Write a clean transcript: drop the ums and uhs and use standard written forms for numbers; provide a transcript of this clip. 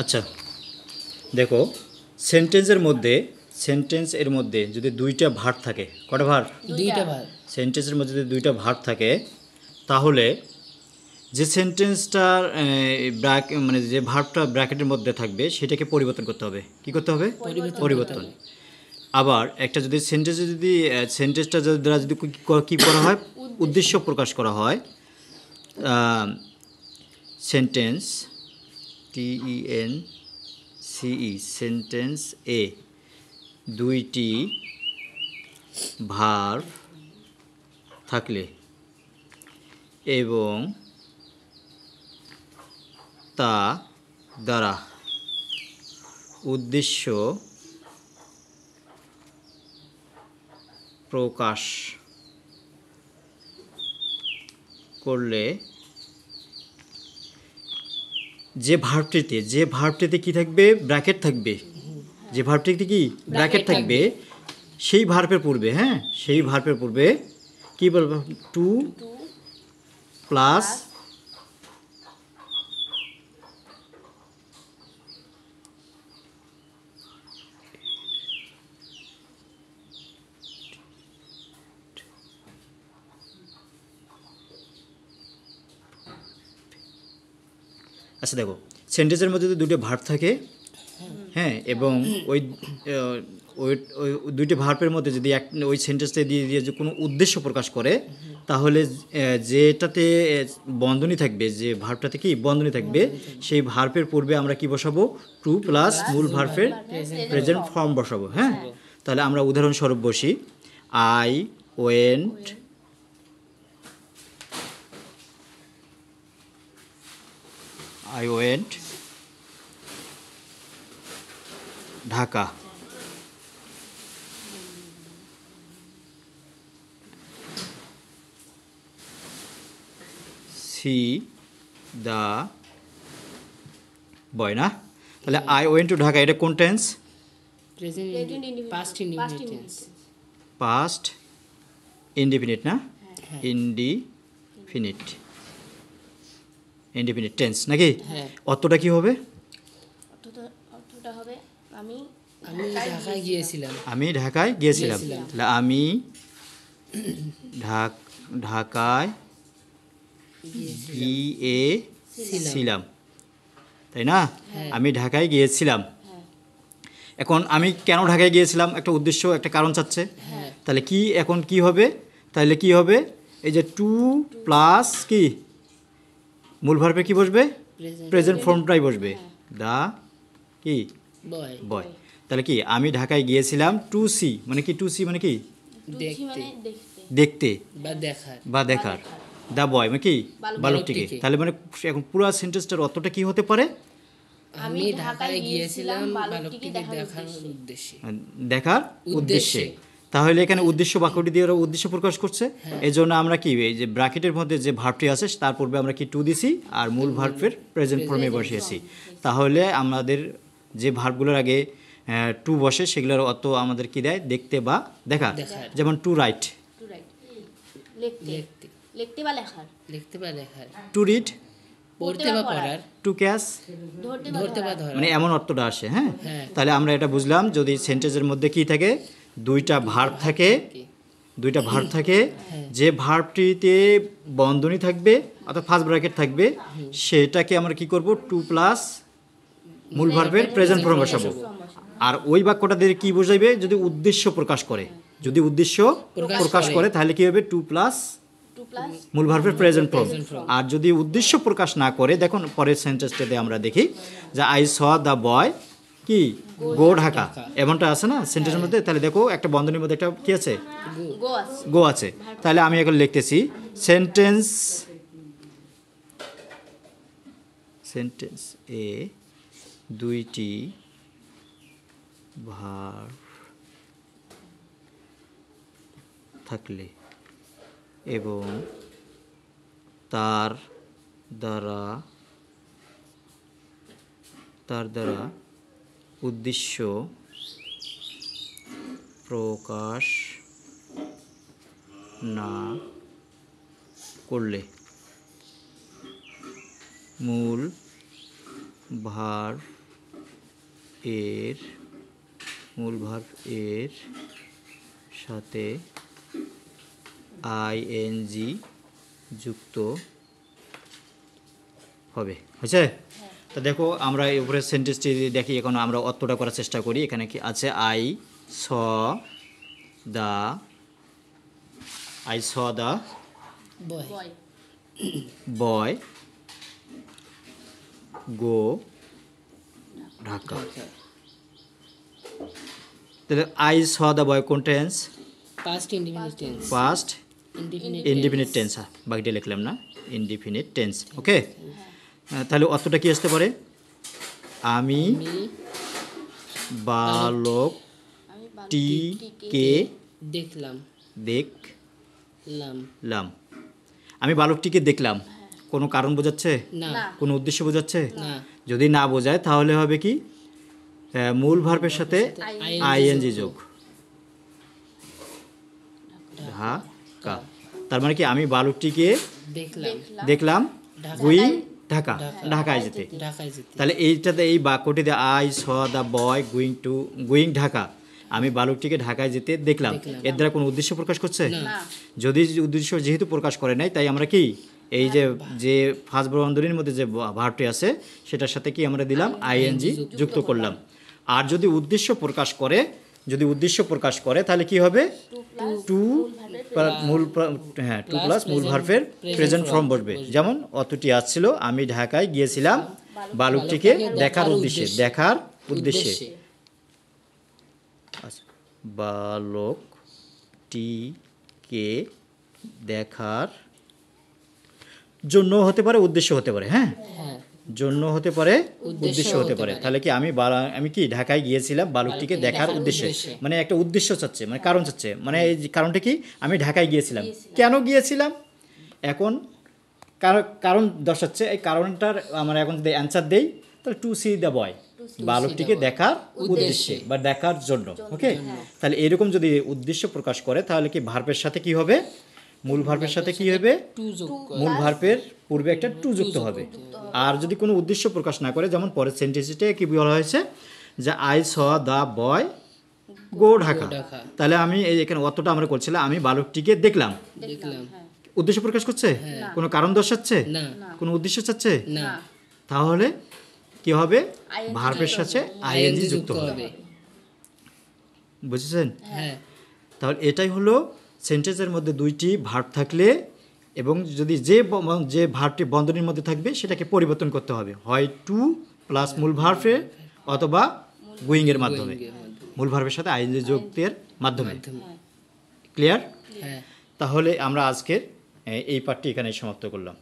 আচ্ছা দেখো, সেন্টেন্সের মধ্যে যদি দুইটা ভার্ব থাকে, কটা ভার্ব? দুইটা ভার্ব। সেন্টেন্সের মধ্যে যদি দুইটা ভার্ব থাকে তাহলে যে সেন্টেন্সটার মানে যে ভার্বটা ব্র্যাকেটের মধ্যে থাকবে সেটাকে পরিবর্তন করতে হবে। কি করতে হবে? পরিবর্তন। আবার একটা যদি সেন্টেন্সটা দ্বারা যদি কী করা হয়, উদ্দেশ্য প্রকাশ করা হয়, সেন্টেন্স TENCE সেন্টেন্স এ দুইটি ভার্ব থাকলে এবং তা দ্বারা উদ্দেশ্য প্রকাশ করলে যে ভার্বটিতে কি থাকবে? ব্র্যাকেট থাকবে। যে ভার্বটিতে কি ব্র্যাকেট থাকবে সেই ভার্বের পূর্বে, সেই ভার্বের পূর্বে কি বলবো? টু প্লাস আচ্ছা দেখো, সেন্টেন্সের মধ্যে যদি দুটো ভার্ব থাকে, এবং ওই দুইটি ভার্বের মধ্যে যদি ওই সেন্টেন্সটা দিয়ে যে কোনো উদ্দেশ্য প্রকাশ করে, তাহলে যেটাতে বন্ধনী থাকবে, যে ভার্বটাতে কি বন্ধনী থাকবে, সেই ভার্বের পূর্বে আমরা কি বসাবো? টু প্লাস মূল ভার্বের প্রেজেন্ট ফর্ম বসাবো। তাহলে আমরা উদাহরণস্বরূপ বসি, I went Dhaka. C the boy, না? তাহলে আই ওয়েন্ট টু ঢাকা, এটা কোন টেন্স? পাস্ট ইনডিফিনিট, না? ইনডিফিনিট টেন্স নাকি? অর্থটা কি হবে? অর্থটা হবে আমি ঢাকায় গিয়েছিলাম। তাহলে আমি ঢাকায় গিয়েছিলাম, তাই না? আমি ঢাকায় গিয়েছিলাম। এখন আমি কেন ঢাকায় গিয়েছিলাম? একটা উদ্দেশ্য, একটা কারণ চাচ্ছে। তাহলে কি এখন কি হবে? তাহলে কি হবে? এই যে টু প্লাস কি মূল ভার্বে কি বসবে? প্রেজেন্ট ফর্মটাই বসবে, দা কি বয়। তাহলে কি আমি ঢাকায় গিয়েছিলাম টু সি, মানে কি? টু সি মানে কি? দেখতে বা দেখার। দা বয় মানে কি? বালকটিকে। তাহলে মানে এখন পুরো সেন্টেন্সটার অর্থটা কি হতে পারে? আমি ঢাকায় গিয়েছিলাম বালকটিকে দেখার উদ্দেশ্যে। তাহলে এখানে উদ্দেশ্য বাক্যটি দিয়ে ওরা উদ্দেশ্য প্রকাশ করছে। এই জন্য আমরা কি, এই যে ব্র্যাকেটের মধ্যে যে ভার্বটি আছে তার পূর্বে আমরা কি টু দিছি, আর মূল ভার্বের প্রেজেন্ট ফর্মে বসিয়েছি। তাহলে আমাদের যে ভার্বগুলোর আগে টু বসে সেগুলোর অর্থ আমাদের কি দেয়? দেখতে বা দেখা। যেমন টু রাইট, লিখতে বা লেখার। টু রিড, পড়তে বা পড়ার। টু ক্যাচ, ধরতে বা ধরা, মানে এমন অর্থটা আসে। তাহলে আমরা এটা বুঝলাম, যদি সেন্টেন্সের মধ্যে কি থাকে? দুইটা ভার্ব থাকে, যে ভার্বটিতে বন্ধনী থাকবে অর্থাৎ ফার্স্ট ব্র্যাকেট থাকবে, সেটাকে আমরা কি করব? টু প্লাস মূল ভার্বের প্রেজেন্ট ফর্ম বসাবো। আর ওই বাক্যটা দিয়ে কি বোঝাইবে? যদি উদ্দেশ্য প্রকাশ করে, তাহলে কি হবে? টু প্লাস মূল ভার্বের প্রেজেন্ট ফর্ম। আর যদি উদ্দেশ্য প্রকাশ না করে, দেখুন পরের সেন্টেন্সটাতে আমরা দেখি যে আই স দ্য বয় কি গো ঢাকা, এমনটা আছে না সেন্টেন্সের মধ্যে? তাহলে দেখো একটা বন্ধনীর মধ্যে একটা কি আছে? গো আছে। তাহলে আমি এখন লিখতেছি সেন্টেন্স এ দুইটি ভার্ব থাকলে এবং তার দ্বারা উদ্দেশ্য প্রকাশ না করলে মূল ভার্ব এর মূল ভার্ব এর সাথে আইএনজি যুক্ত হবে, হয়েছে? তো দেখো আমরা এই উপরের সেন্টেন্সটি দেখি, এখন আমরা অর্থটা করার চেষ্টা করি। এখানে কি আছে? আই স দ্য বয় বয় বয় গো ঢাকা। ঢাকা তাহলে আই স দ্য বয় কোন tense? Past indefinite tense past indefinite indefinite tense, বাকিটা লিখলাম না, ইনডিফিনিট টেন্স। ওকে, তাহলে অর্থটা কি আসতে পারে? আমি আমি বালকটিকে দেখলাম দেখলাম। আমি বালকটিকে দেখলাম, কোনো কারণ বোঝাচ্ছে? না না কোনো উদ্দেশ্য বোঝাচ্ছে? না যদি না বোঝায় তাহলে হবে কি? মূল ভার্বের সাথে আইএনজি যোগ, ঢাকা। তার মানে কি? আমি বালকটিকে দেখলাম দেখলাম ঢাকা। গুইং ঢাকা, ঢাকায় যেতে। ঢাকায় যেতে তাহলে এইটাতে এই বাক্যটিতে I saw the boy going Dhaka, আমি বালকটিকে ঢাকায় যেতে দেখলাম, এর দ্বারা কোনো উদ্দেশ্য প্রকাশ করছে? না যদি উদ্দেশ্য যেহেতু প্রকাশ করে নাই, তাই আমরা কি এই যে ফার্স্ট বন্ধনীর মধ্যে যে ভার্বটি আছে সেটার সাথে কি আমরা দিলাম? আইএনজি যুক্ত করলাম। আর যদি উদ্দেশ্য প্রকাশ করে তাহলে কি হবে? টু মূল টু প্লাস মূল ভার্বের প্রেজেন্ট ফর্ম বসবে। যেমন অতটি আসছিল, আমি ঢাকায় গিয়েছিলাম বালকটিকে দেখার উদ্দেশ্যে। আচ্ছা, বালকটিকে দেখার জন্য হতে পারে, উদ্দেশ্য হতে পারে। হ্যাঁ, হ্যাঁ জন্য হতে পারে, উদ্দেশ্য হতে পারে। তাহলে কি আমি কি ঢাকায় গিয়েছিলাম বালকটিকে দেখার উদ্দেশ্যে, মানে একটা উদ্দেশ্য চাচ্ছে, মানে কারণ চাচ্ছে। মানে এই যে কারণটা কি? আমি ঢাকায় গিয়েছিলাম, কেন গিয়েছিলাম? এখন কারণ দর্শাচ্ছে। এই কারণটার আমরা এখন যদি অ্যান্সার দেই তাহলে টু সি দ্য বয়, বালকটিকে দেখার উদ্দেশ্যে বা দেখার জন্য। ওকে, তাহলে এরকম যদি উদ্দেশ্য প্রকাশ করে তাহলে কি ভার্বের সাথে কি হবে? মূল ভার্বের সাথে কি হবে? টু যোগ মূল ভার্বের পূর্বে একটা টু যুক্ত হবে। আর যদি কোনো উদ্দেশ্য প্রকাশ না করে, যেমন পরের সেন্টেন্সে কি বলা হয়েছে যে আই স দ্য বয় গো ঢাকা, তাহলে আমি এই এখানে অতটা আমরা করছিলাম আমি বালকটিকে দেখলাম, দেখলাম উদ্দেশ্য প্রকাশ করছে? কোনো কারণ দর্শাচ্ছে? না কোনো উদ্দেশ্য চাচ্ছে? না তাহলে কি হবে? ING ভার্বের সাথে আইএনজি যুক্ত হবে। বুঝেছেন? হ্যাঁ তাহলে এটাই হলো সেন্টেন্সের মধ্যে দুইটি ভার্ব থাকলে এবং যদি যে ভার্বটি বন্ধনীর মধ্যে থাকবে সেটাকে পরিবর্তন করতে হবে, হয় টু প্লাস মূল ভার্বে অথবা গুইংয়ের মাধ্যমে, মূল ভার্বের সাথে আইএনজি যুক্তের মাধ্যমে। ক্লিয়ার? হ্যাঁ তাহলে আমরা আজকের এই পার্টটি এখানে সমাপ্ত করলাম।